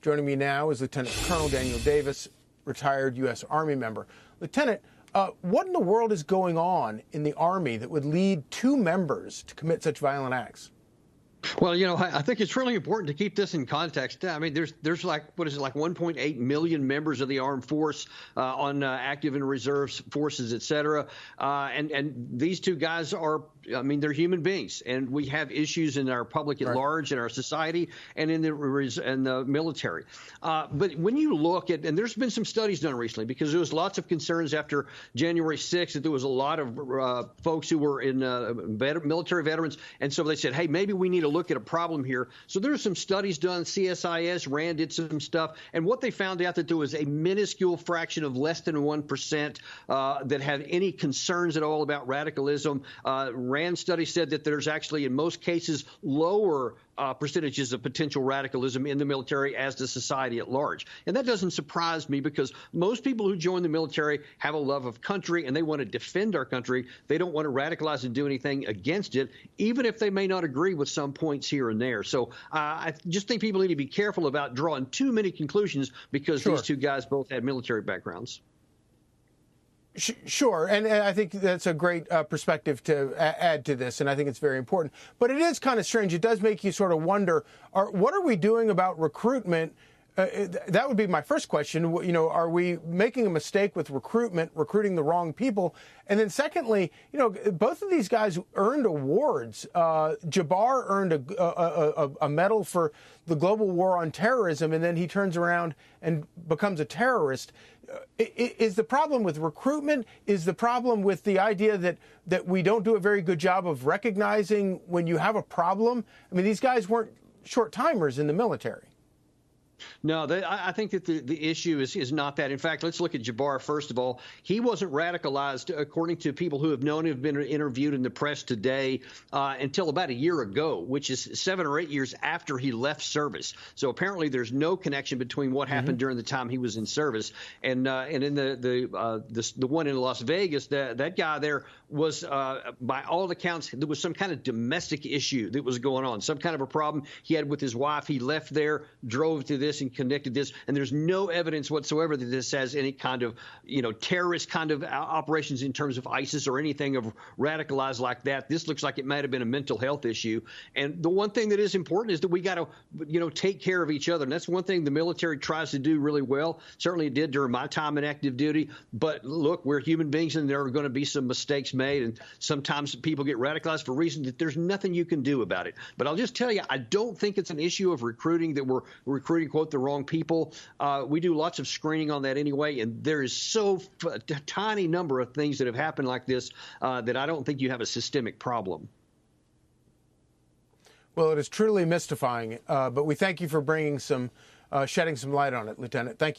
Joining me now is Lieutenant Colonel Daniel Davis, retired U.S. Army member. Lieutenant, what in the world is going on in the Army that would lead two members to commit such violent acts? Well, I think it's really important to keep this in context. I mean, there's like, what is it, like 1.8 million members of the armed force on active and reserve forces, et cetera. And these two guys are, I mean, they're human beings, and we have issues in our public at large, in our society, and in the military. But when you look at, and there's been some studies done recently, because there was lots of concerns after January 6th that there was a lot of folks who were in military veterans, and so they said, hey, maybe we need to look at a problem here. So there are some studies done. CSIS, RAND did some stuff, and what they found out that there was a minuscule fraction of less than 1% that had any concerns at all about radicalism. RAND study said that there's actually, in most cases, lower percentages of potential radicalism in the military as the society at large. And that doesn't surprise me, because most people who join the military have a love of country and they want to defend our country. They don't want to radicalize and do anything against it, even if they may not agree with some points here and there. So I just think people need to be careful about drawing too many conclusions, because these two guys both had military backgrounds. Sure, and I think that's a great perspective to add to this, and I think it's very important. But it is kind of strange. It does make you sort of wonder, what are we doing about recruitment? That would be my first question. Are we making a mistake with recruiting the wrong people? And then secondly, both of these guys earned awards. Jabbar earned a medal for the global war on terrorism, and then he turns around and becomes a terrorist. Is the problem with recruitment? Is the problem with the idea that we don't do a very good job of recognizing when you have a problem? I mean, these guys weren't short-timers in the military. No, I think that the issue is not that. In fact, let's look at Jabbar first of all. He wasn't radicalized, according to people who have known him, have been interviewed in the press today, until about a year ago, which is 7 or 8 years after he left service. So apparently there's no connection between what happened during the time he was in service and in the one in Las Vegas, that guy there was, by all accounts, there was some kind of domestic issue that was going on, some kind of a problem he had with his wife. He left there, drove to this, and connected this, and there's no evidence whatsoever that this has any kind of, terrorist kind of operations in terms of ISIS or anything of radicalized like that. This looks like it might have been a mental health issue. And the one thing that is important is that we got to, take care of each other. And that's one thing the military tries to do really well. Certainly it did during my time in active duty. But look, we're human beings, and there are going to be some mistakes made. And sometimes people get radicalized for reasons that there's nothing you can do about it. But I'll just tell you, I don't think it's an issue of recruiting, that we're recruiting, quote, the wrong people. We do lots of screening on that anyway, and there is a tiny number of things that have happened like this that I don't think you have a systemic problem. Well, it is truly mystifying, but we thank you for bringing shedding some light on it, Lieutenant. Thank you.